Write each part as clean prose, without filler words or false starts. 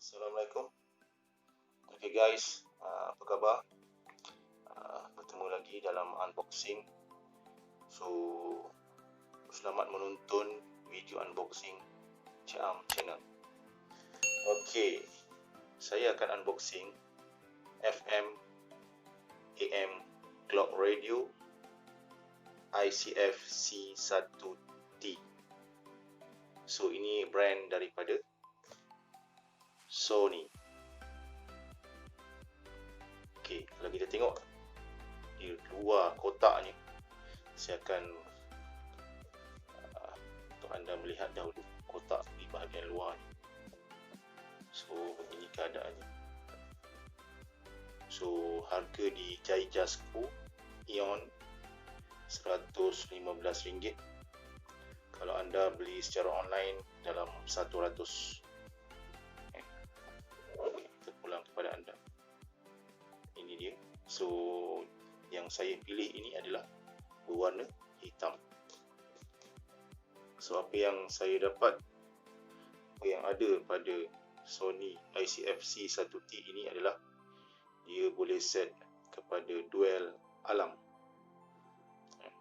Assalamualaikum. Okay guys, apa khabar? Bertemu lagi dalam unboxing. So, selamat menonton video unboxing Cik Channel. Okay, saya akan unboxing FM AM Clock Radio ICF C1T. So, ini brand daripada Sony. Okey, kalau kita tengok di luar kotak ni, saya akan untuk anda melihat dahulu kotak di bahagian luar ni. So, begini keadaannya. So, harga di Jai Jasco Ion RM115. Kalau anda beli secara online dalam 100. Kita pulang kepada anda. Ini dia. So, yang saya pilih ini adalah berwarna hitam. So, apa yang saya dapat, apa yang ada pada Sony ICF C1T ini adalah dia boleh set kepada dual alarm.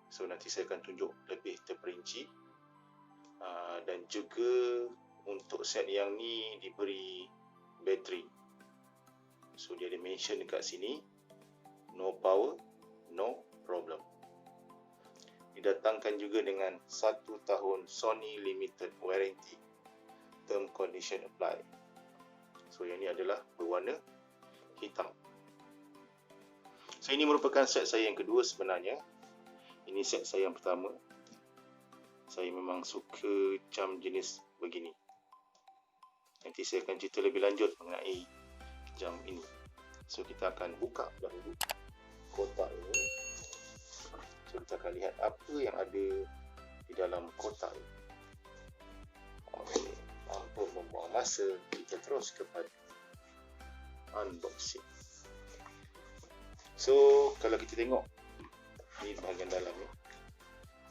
So, nanti saya akan tunjuk lebih terperinci. Dan juga untuk set yang ni diberi bateri. So, dia ada mention dekat sini, no power, no problem. Didatangkan juga dengan 1 tahun Sony Limited Warranty, term condition apply. So, yang ni adalah berwarna hitam. So, ini merupakan set saya yang kedua sebenarnya. Ini set saya yang pertama. Saya memang suka jam jenis begini. Nanti saya akan cerita lebih lanjut mengenai jam ini. So, kita akan buka dahulu kotak ini. So, kita akan lihat apa yang ada di dalam kotak ini. Okey, tanpa membuang masa, kita terus kepada unboxing. So, kalau kita tengok di bahagian dalam ni,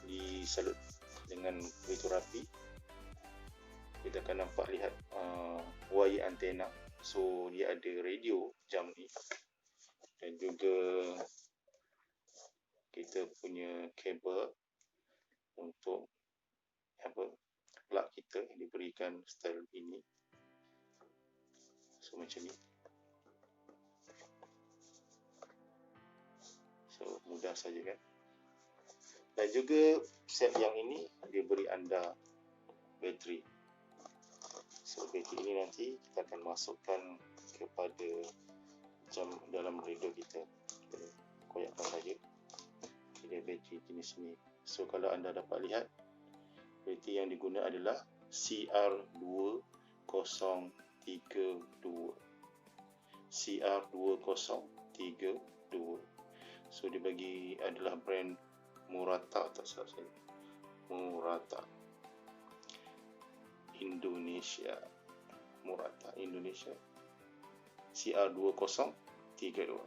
disalut dengan begitu rapi. Kita akan nampak lihat wire antena. So, dia ada radio jam ni, dan juga kita punya kabel untuk plug kita diberikan style ini. So, macam ni. So, mudah saja kan. Dan juga set yang ini dia beri anda bateri. So, bateri ini nanti kita akan masukkan kepada jam dalam radio kita. Kita koyakkan saja. Dia bateri jenis ini. So, kalau anda dapat lihat, bateri yang digunakan adalah CR2032. CR2032. So, dia bagi adalah brand Murata, tak salah saya. Murata Indonesia. Murata Indonesia CR2032.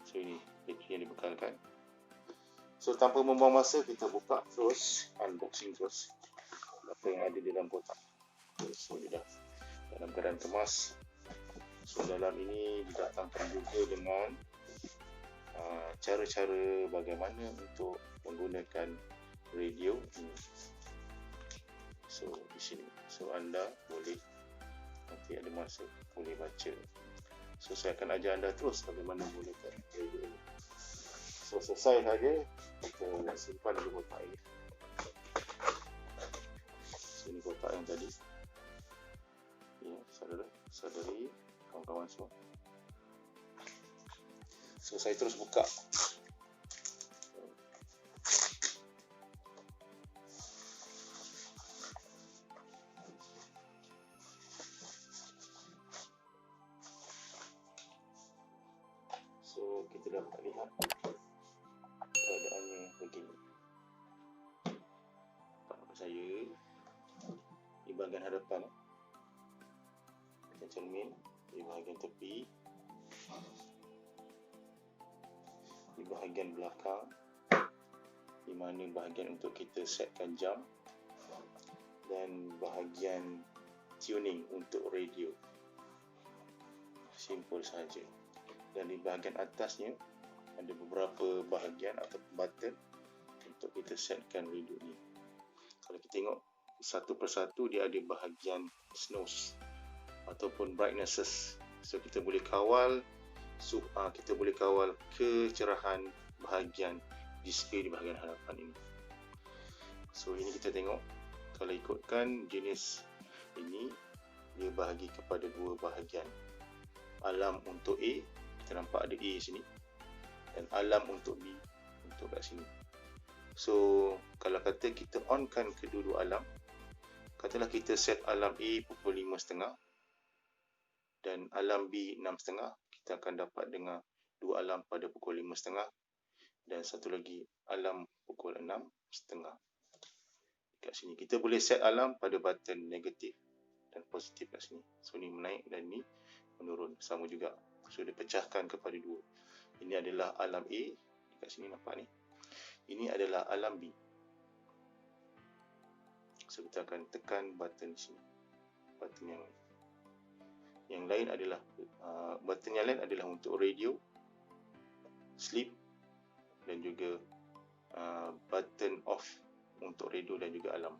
So, ini bateri yang dibekalkan. So, tanpa membuang masa, kita buka terus, unboxing terus apa yang ada di dalam kotak. So, dia dah dalam keadaan kemas. So, dalam ini didatangkan juga dengan cara-cara bagaimana untuk menggunakan radio ini. So, di sini. So, anda boleh nanti ada masa boleh baca. So, saya akan ajar anda terus bagaimana menggunakan radio ini. So, selesai saja, kita simpan di kotak ini. So, ini kotak yang tadi. Ya, saudara-saudari, kawan-kawan semua. So, saya terus buka. So, kita dapat lihat keadaannya begini. Nampak saya di bahagian hadapan, cermin di bahagian tepi, di bahagian belakang, di mana bahagian untuk kita setkan jam, dan bahagian tuning untuk radio. Simple saja. Dan di bahagian atasnya ada beberapa bahagian atau button untuk kita setkan radio ni. Kalau kita tengok satu persatu, dia ada bahagian snows ataupun brightnesses. So kita boleh kawal kecerahan bahagian display di bahagian hadapan ini. So ini kita tengok, kalau ikutkan jenis ini, dia bahagi kepada dua bahagian. Alam untuk A, kita nampak ada A sini, dan alam untuk B, untuk kat sini. So kalau kata kita onkan kedua-dua alam, katalah kita set alam A pukul 5.30 dan alam B 6.30, kita akan dapat dengar dua alam pada pukul 5.30 dan satu lagi alam pukul 6.30. Kat sini kita boleh set alam pada button negatif dan positif kat sini. So ni menaik dan ni menurun, sama juga. So dia pecahkan kepada dua. Ini adalah alam A, kat sini nampak ni. Ini adalah alam B. So kita akan tekan button sini. Button yang lain adalah button yang lain adalah untuk radio, sleep dan juga button off untuk radio dan juga alam.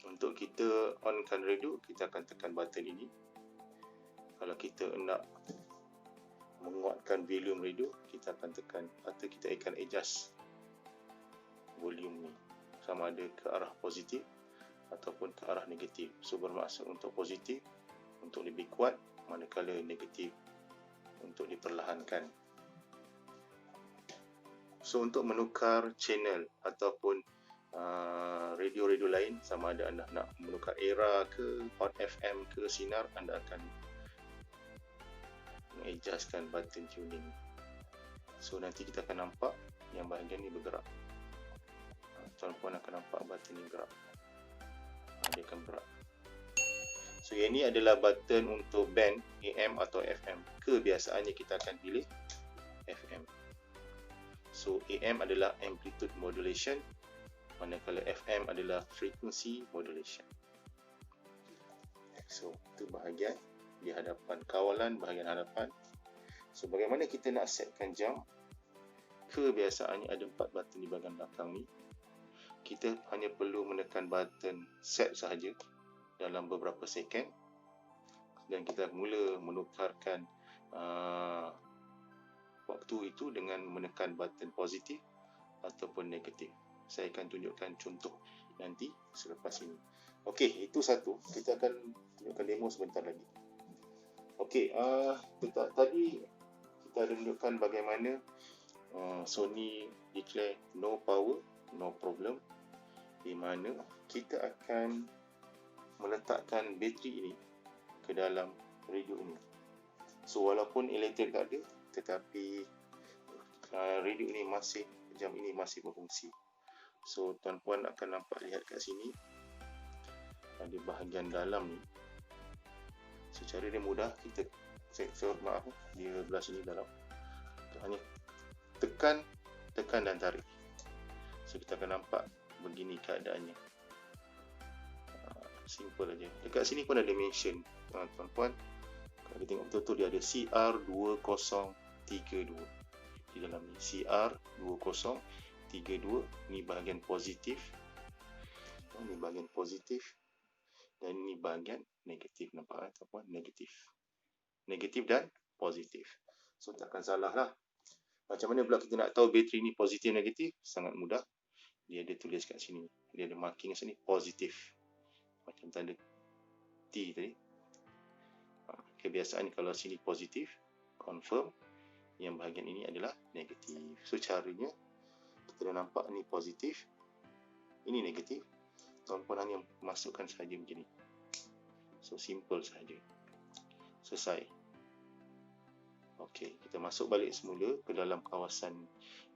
Untuk kita onkan radio, kita akan tekan button ini. Kalau kita nak menguatkan volume radio, kita akan tekan atau kita akan adjust volume ni, sama ada ke arah positif ataupun ke arah negatif. So bermaksud untuk positif untuk lebih kuat, manakala negatif untuk diperlahankan. So untuk menukar channel ataupun radio-radio lain, sama ada anda nak menukar era ke Hot FM ke Sinar, anda akan mengadjustkan button tuning. So nanti kita akan nampak yang bahagian ni bergerak. Tuan-puan akan nampak button ni gerak. Dia akan gerak. So yang ni adalah button untuk band AM atau FM. Kebiasaannya kita akan pilih FM. So AM adalah amplitude modulation, manakala FM adalah frequency modulation. So itu bahagian di hadapan, kawalan bahagian hadapan. So bagaimana kita nak setkan jam? Kebiasaannya ada 4 button di bahagian belakang ni. Kita hanya perlu menekan button set sahaja dalam beberapa second dan kita mula menukarkan waktu itu dengan menekan button positif ataupun negatif. Saya akan tunjukkan contoh nanti selepas ini. Okey, itu satu. Kita akan tunjukkan demo sebentar lagi. Okey, tadi kita ada tunjukkan bagaimana Sony declare no power, no problem, di mana kita akan meletakkan bateri ini ke dalam radio ini. So walaupun elektrik tak ada, tetapi radio ini masih, jam ini masih berfungsi. So tuan-puan akan nampak, lihat kat sini ada bahagian dalam ni. Secara dia mudah, kita maaf, dia belah sini dalam. Kita hanya tekan dan tarik. So kita akan nampak begini keadaannya. Simple aja. Dekat sini pun ada mention, tuan-puan. Kalau kita tengok betul-betul, dia ada CR2032 di dalam ni. CR2032 ni bahagian positif, ini bahagian positif, dan ini bahagian negatif. Nampak tuan-puan? Negatif dan positif. So takkan salah lah. Macam mana pula kita nak tahu bateri ni positif negatif? Sangat mudah. Dia ada tulis kat sini, dia ada marking kat sini, positif, macam tanda T tadi. Kebiasaan kalau sini positif, confirm, yang bahagian ini adalah negatif. So caranya, kita dah nampak ni positif, ini negatif. Tuan-puan hanya masukkan saja begini. So simple saja. Selesai. Okey, kita masuk balik semula ke dalam kawasan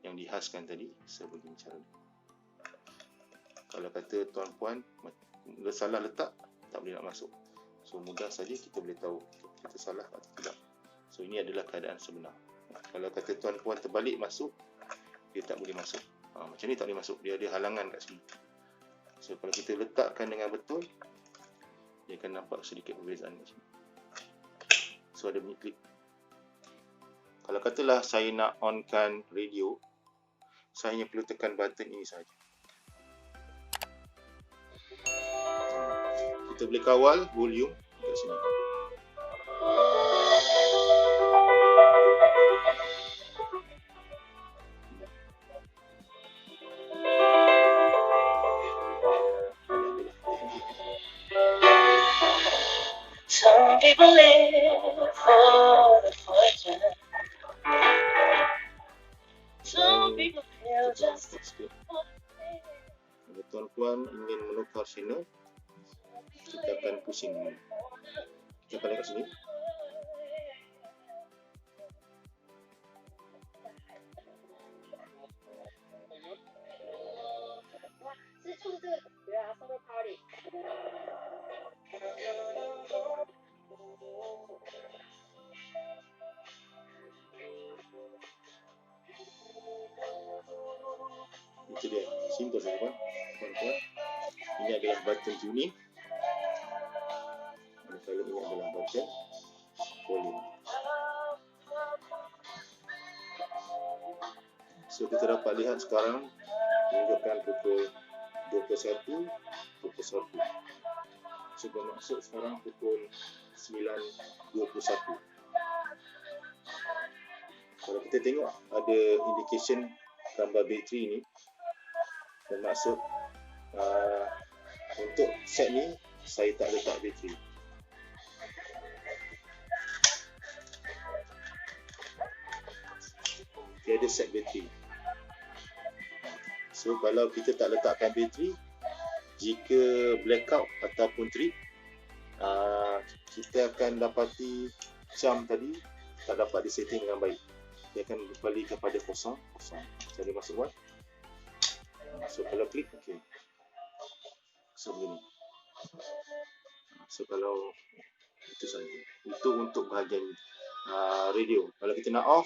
yang dihaskan tadi sebegini cara. Kalau kata tuan-puan salah letak, tak boleh nak masuk. So mudah saja kita boleh tahu kita salah atau tidak. So ini adalah keadaan sebenar. Kalau kata tuan-puan terbalik masuk, dia tak boleh masuk. Macam ni tak boleh masuk, dia ada halangan kat sini. So kalau kita letakkan dengan betul, Dia akan nampak sedikit perbezaan kat sini. So ada bunyi klip. Kalau katalah saya nak onkan radio, saya hanya perlu tekan button ini saja. Kita boleh kawal volume kat sini. Some people live for the fortune. Some people feel just Kalau tuan-puan ingin menukar channel, kita akan pusing dulu. Kita balik kat sini. Itu dia, simple saja tuan-puan. Ini adalah button tuning. Kalau ini adalah button volume. So kita dapat lihat sekarang menunjukkan pukul 21.21. So bermaksud sekarang pukul 9.21. Kalau kita tengok ada indication gambar bateri ni, bermaksud untuk set ni saya tak letak bateri. Dia ada set bateri. So kalau kita tak letakkan bateri, jika blackout ataupun trip, kita akan dapati jam tadi tak dapat disetting dengan baik. Dia akan kembali kepada kosong. Jadi masuk buat. So kalau klik, okey. So begini. So kalau itu saja. Itu untuk bahagian radio. Kalau kita nak off,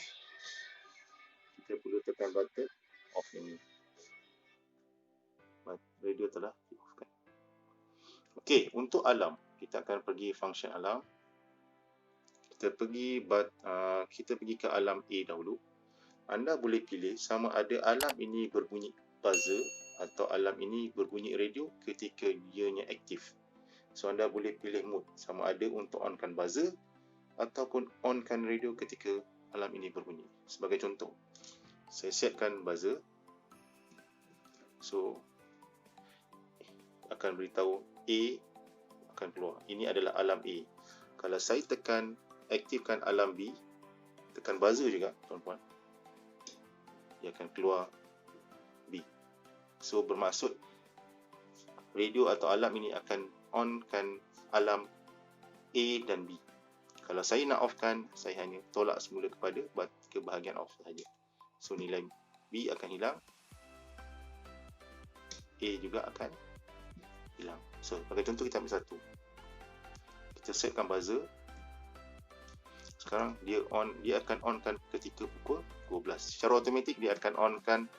kita perlu tekan button off ini. Radio telah di off-kan. Okey, untuk alarm, kita akan pergi function alarm. Kita pergi ke alarm A dahulu. Anda boleh pilih sama ada alarm ini berbunyi buzzer atau alarm ini berbunyi radio ketika ianya aktif. So anda boleh pilih mode sama ada untuk onkan buzzer ataupun onkan radio ketika alarm ini berbunyi. Sebagai contoh, saya setkan buzzer. So akan beritahu A akan keluar. Ini adalah alarm A. Kalau saya tekan aktifkan alarm B, tekan buzzer juga tuan-puan, dia akan keluar B. So bermaksud radio atau alarm ini akan onkan alarm A dan B. Kalau saya nak offkan, saya hanya tolak semula ke bahagian off sahaja. So nilai B akan hilang, A juga akan hilang. So sebagai contoh kita ambil satu. Kita setkan buzzer. Sekarang dia akan onkan ketika pukul 12. Secara automatik dia akan onkan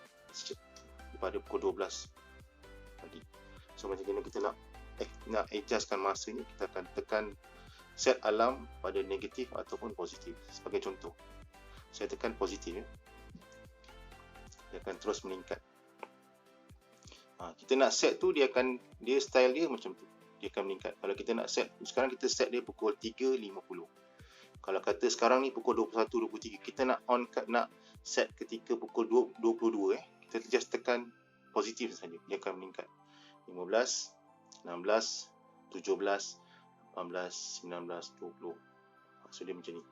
pada pukul 12 pagi. So macam mana kita nak adjustkan masanya, kita akan tekan set alarm pada negatif ataupun positif. Sebagai contoh, saya tekan positif, dia akan terus meningkat. Kita nak set tu, dia style dia macam tu, dia akan meningkat. Kalau kita nak set, sekarang kita set dia pukul 3.50. Kalau kata sekarang ni pukul 21.23, kita nak set ketika pukul 22, kita just tekan positif saja, dia akan meningkat. 15, 16, 17, 18, 19, 20. So dia macam ni.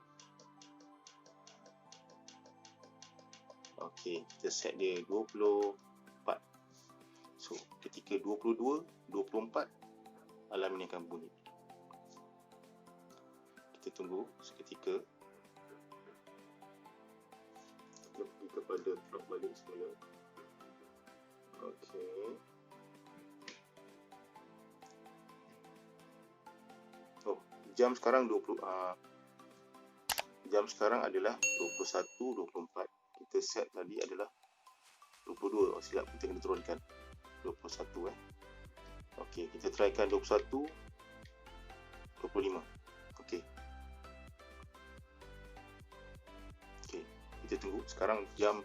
Okey, kita set dia 24. So ketika 22, 24, alarm ini akan bunyi. Kita tunggu seketika. Kita pergi kepada clock balik semula. Okey. Jam sekarang jam sekarang adalah 21.24. Kita set tadi adalah 22. Silap, kita kena turunkan 21. Okey, kita trykan 21. 25. Okey. Kita tunggu. Sekarang jam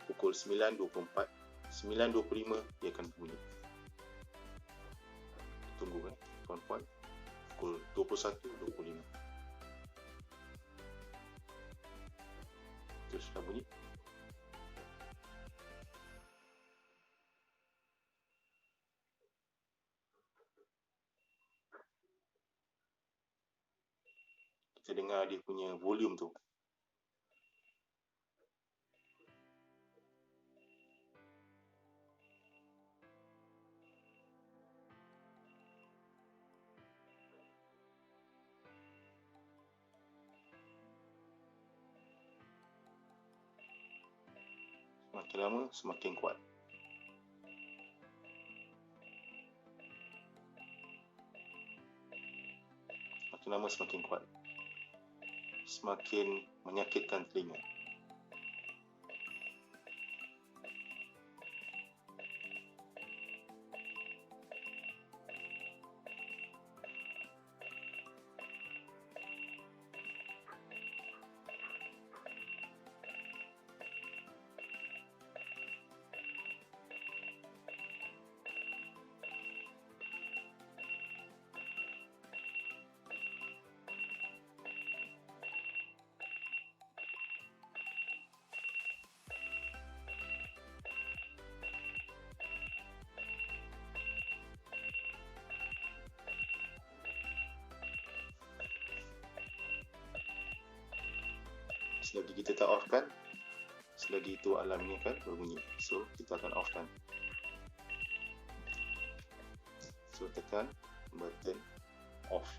pukul 9.24. 9.25 dia akan bunyi. Tunggu tuan-puan. Pukul 21.25. Terus dah bunyi. Kita dengar dia punya volume tu. Semakin lama semakin kuat. Semakin lama semakin kuat. Semakin menyakitkan telinga. Selagi kita tak off kan, selagi itu alarmnya kan berbunyi. So kita akan off kan. So tekan button off.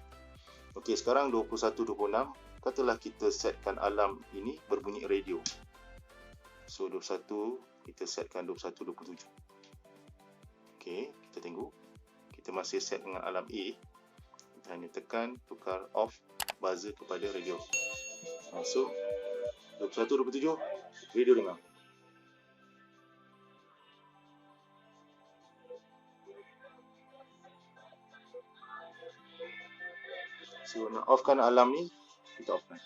Okey, sekarang 21.26. Katalah kita setkan alarm ini berbunyi radio. So 21 kita setkan 21.27. Okey, kita tengok. Kita masih set dengan alarm A. Kita hanya tekan tukar off buzzer kepada radio. So 21.27 radio dengar. So nak offkan alarm ni, kita offkan.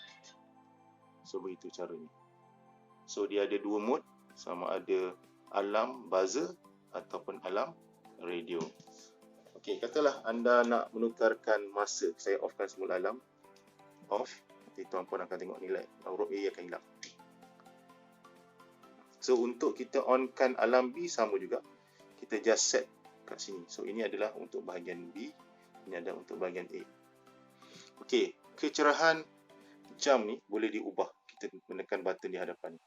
So begitu caranya. So dia ada dua mode, sama ada alarm buzzer ataupun alarm radio. Okey, katalah anda nak menukarkan masa. Saya offkan semula alarm. Off. Nanti tuan-puan akan tengok nilai huruf A akan hilang. So untuk kita onkan alarm B sama juga. Kita just set kat sini. So ini adalah untuk bahagian B, ini adalah untuk bahagian A. Okey, kecerahan jam ni boleh diubah. Kita menekan button di hadapan ni.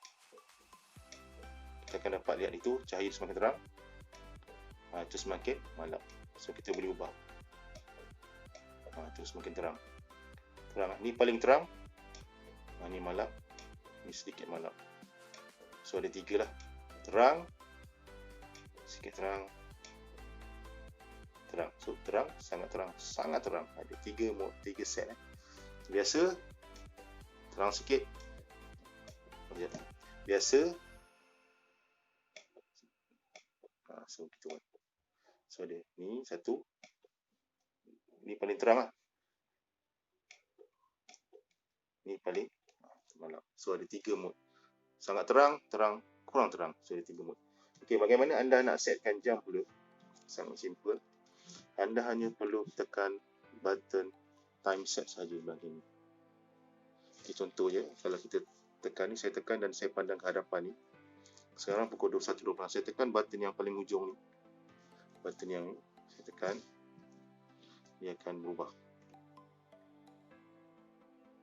Kita akan dapat lihat itu, cahaya semakin terang. Itu semakin malam. So kita boleh ubah. Itu semakin terang. Terang. Ni paling terang. Ni malam. Ni sedikit malam. So ada tiga lah. Terang. Sikit terang. Terang. So terang. Sangat terang. Sangat terang. Ada tiga mode. Tiga set. Biasa. Terang sikit. Biasa. So kita buat. So ada. Ni satu. Ni paling terang lah. Ni paling malam. So ada tiga mode. Sangat terang, terang, kurang terang. So ada tiga mode. Okey, bagaimana anda nak setkan jam pula? Sangat simple. Anda hanya perlu tekan button time set saja bahagian ni. Okay, contoh je, kalau kita tekan ni, saya tekan dan saya pandang ke hadapan ni. Sekarang pukul 21.20. Saya tekan button yang paling ujung ni. Button yang ni, saya tekan. Dia akan berubah.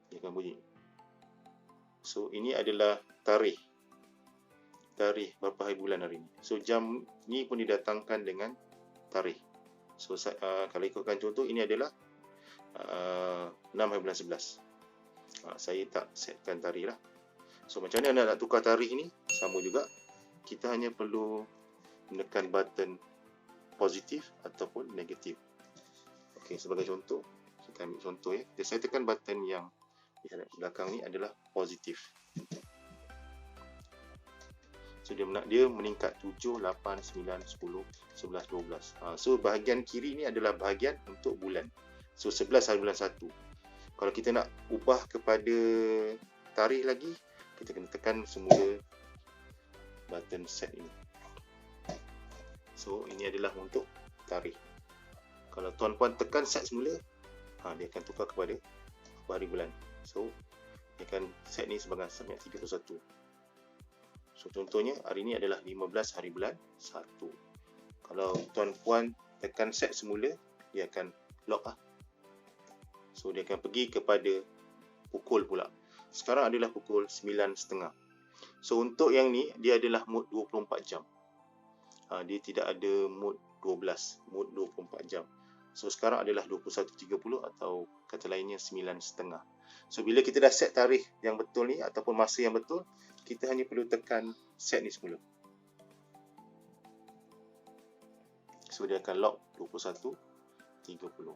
Dia akan bunyi. So ini adalah tarikh. Tarikh berapa hari bulan hari ni. So jam ni pun didatangkan dengan tarikh. So kalau ikutkan contoh, ini adalah 6 hari bulan 11. Saya tak setkan tarikh lah. So macam mana anda nak tukar tarikh ni? Sama juga. Kita hanya perlu menekan button positif ataupun negatif. Okey, sebagai contoh, kita ambil contoh ya. Saya tekan button yang di belakang ni adalah positif. So dia meningkat 7, 8, 9, 10, 11, 12. So bahagian kiri ni adalah bahagian untuk bulan. So 11 hari bulan 1. Kalau kita nak ubah kepada tarikh lagi, kita kena tekan semula button set ini. So ini adalah untuk tarikh. Kalau tuan-puan tekan set semula, dia akan tukar kepada hari bulan. So dia akan set ni sebagai 31. So contohnya hari ni adalah 15 hari bulan 1. Kalau tuan-puan tekan set semula, dia akan lock lah. So dia akan pergi kepada pukul pula. Sekarang adalah pukul 9.30. So untuk yang ni, dia adalah mode 24 jam. Dia tidak ada mode 12, mode 24 jam. So sekarang adalah 21.30 atau kata lainnya 9.30. So bila kita dah set tarikh yang betul ni ataupun masa yang betul, kita hanya perlu tekan set ni semula. So dia akan lock 21.30.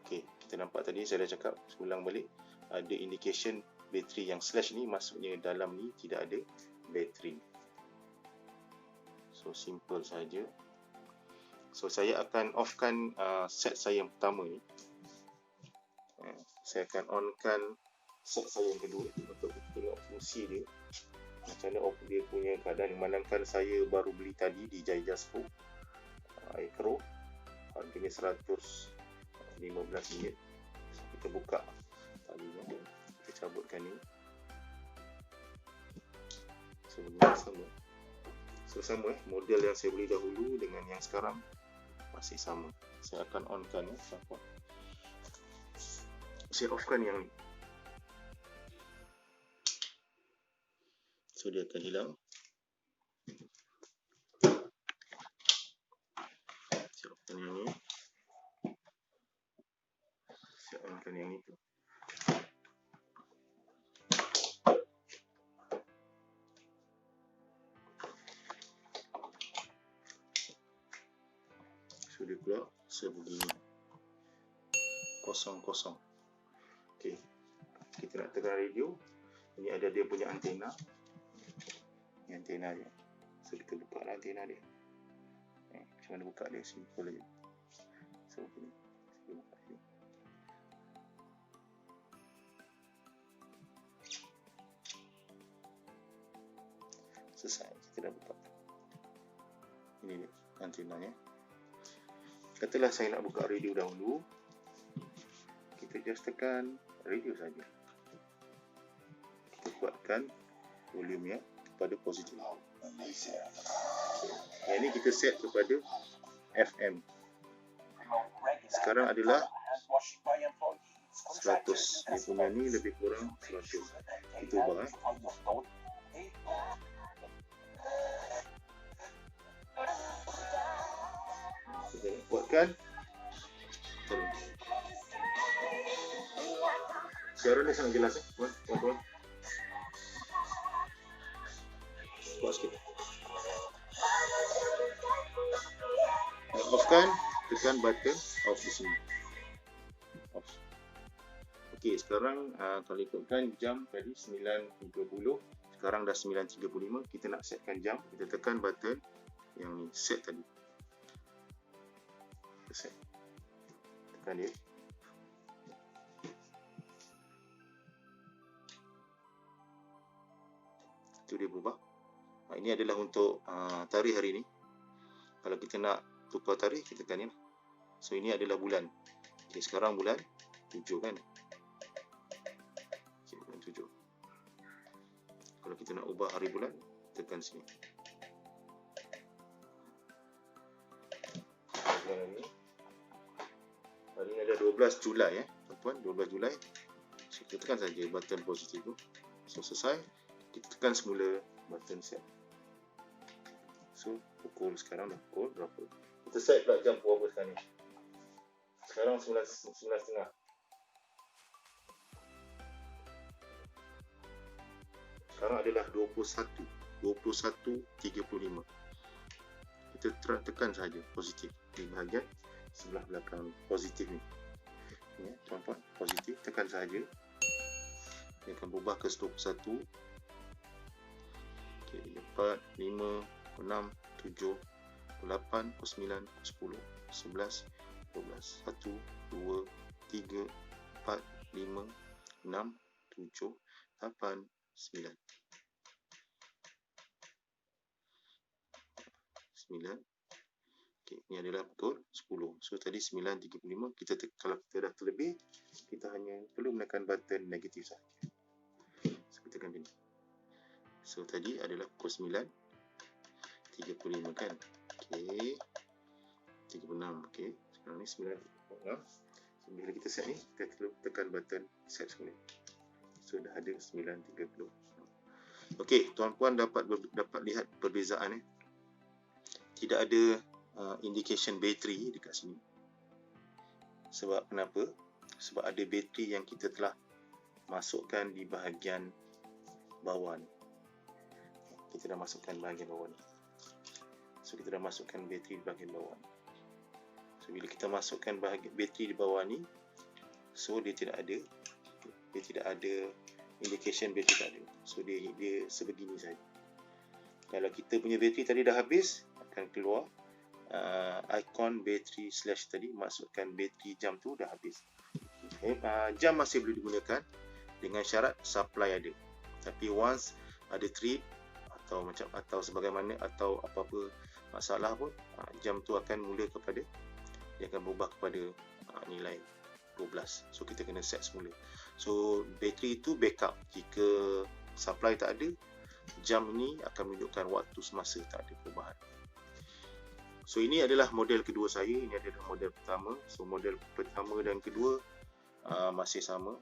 Okey, kita nampak tadi saya dah cakap, ulang balik, ada indication bateri yang slash ni, maksudnya dalam ni tidak ada bateri. So simple saja. So saya akan offkan set saya yang pertama ni. Saya akan onkan set saya yang kedua untuk kita tengok fungsi dia. Macam mana off dia punya keadaan. Memandangkan saya baru beli tadi di Jaya Jasco Air Pro, harganya RM115. So, kita buka talinya, kita cabutkan ni. So sama. So sama model yang saya beli dahulu dengan yang sekarang masih sama. Saya akan onkan ya. Saya offkan yang ni. So dia akan hilang. Saya offkan yang ni. Saya onkan yang ni tu. So dia keluar sebegini. Kosong. Okey. Kita nak tekan radio. Ini ada dia punya antena. Ini antena dia. So kita buka lah antena dia. Macam mana buka dia? Simple aja. So begini. Kita buka dia. Selesai. Kita dah buka. Ini dia antenanya. Katalah saya nak buka radio dahulu. Kita just tekan radio saja. Kita kuatkan volumenya kepada positif. Yang ini kita set kepada FM. Sekarang adalah 100. Dia punya ni lebih kurang 100. Kita ubah Kita kuatkan. Suara ni sangat jelas tuan-tuan. Kuat sikit. Offkan, tekan button off di sini. Off. Okey, sekarang kalau ikutkan jam tadi 9.30, sekarang dah 9.35, kita nak setkan jam, kita tekan button yang ni, set tadi. Set. Tekan dia. Itu dia berubah. Ini adalah untuk tarikh hari ni. Kalau kita nak tukar tarikh, kita tekan ni. So ini adalah bulan. Okay, sekarang bulan 7 kan. Okay, bulan 7. Kalau kita nak ubah hari bulan, tekan sini. Bulan ni. Hari ni ada 12 Julai tuan-tuan, 12 Julai. So kita tekan saja button positif tu. So selesai. Kita tekan semula button set. So pukul sekarang dah pukul berapa? Kita set pula jam berapa sekarang ni? Sekarang 9.30. Sekarang adalah 21.35. Kita tekan saja positif di bahagian sebelah belakang positif ni. Ya, tuan-tuan, positif, tekan saja. Dia akan berubah ke 21. Okey, 4, 5, 6, 7, 8, 9, 10, 11, 12. 1, 2, 3, 4, 5, 6, 7, 8, 9. 9. Okey, ini adalah pukul 10. So tadi 9.35. Kalau kita dah terlebih, kita hanya perlu menekan button negatif saja. So kita tekan ini. So tadi adalah pukul 9.35 kan. Okey. 36. Okey. Sekarang ni 9.36. So bila kita set ni, kita perlu tekan button set semula. So dah ada 9.30. Okey, tuan-puan dapat lihat perbezaan Tidak ada indication bateri dekat sini. Sebab kenapa? Sebab ada bateri yang kita telah masukkan di bahagian bawah ni. Kita dah masukkan bahagian bawah ni. So kita dah masukkan bateri di bahagian bawah ni. So bila kita masukkan bahagian bateri di bawah ni, so dia tidak ada indication bateri, tak ada. So dia sebegini saja. Kalau kita punya bateri tadi dah habis, akan keluar ikon bateri slash tadi, masukkan bateri jam tu dah habis. Jam masih boleh digunakan dengan syarat supply ada. Tapi once ada trip atau sebagaimana atau apa-apa masalah pun, jam tu akan mula kepada, dia akan berubah kepada nilai 12. So kita kena set semula. So bateri itu backup. Jika supply tak ada, jam ini akan menunjukkan waktu semasa, tak ada perubahan. So ini adalah model kedua saya, ini adalah model pertama. So model pertama dan kedua masih sama.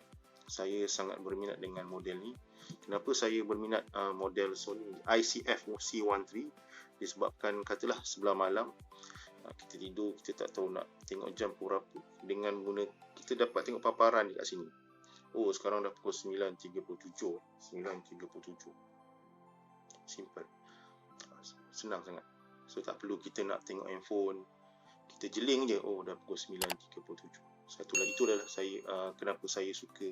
Saya sangat berminat dengan model ni. Kenapa saya berminat model Sony ICF C13? Disebabkan katalah sebelah malam kita tidur, kita tak tahu nak tengok jam pukul berapa. Dengan guna, kita dapat tengok paparan dekat sini. Oh, sekarang dah pukul 9.37. Simple. Senang sangat. So tak perlu kita nak tengok handphone. Kita jeling je, oh dah pukul 9.37. Satu lagi, itu adalah saya kenapa saya suka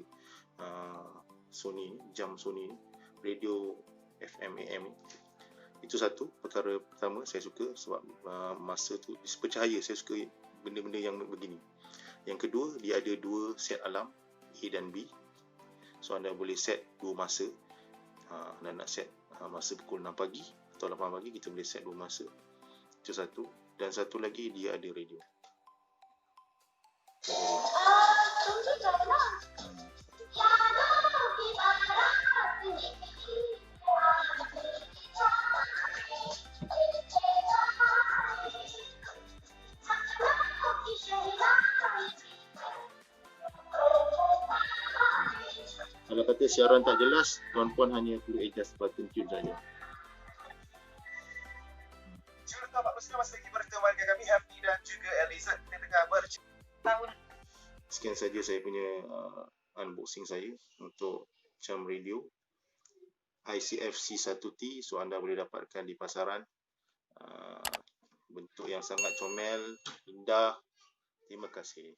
Sony, jam Sony, radio FM AM ni. Itu satu perkara pertama saya suka, sebab masa tu percaya, saya suka benda-benda yang begini. Yang kedua, dia ada dua set alarm, A dan B. So anda boleh set dua masa. Anda nak set masa pukul 6 pagi atau 8 pagi, kita boleh set dua masa. Itu satu. Dan satu lagi, dia ada radio. Kalau kata siaran tak jelas, tuan-puan hanya perlu adjust button tune saja. Jurutama Muslim masih lagi bertemu dengan kami Hafni dan juga Eliza. Kita tengah berjumpa. Sekian saja saya punya unboxing saya untuk jam radio ICF C1T. So anda boleh dapatkan di pasaran. Bentuk yang sangat comel, indah. Terima kasih.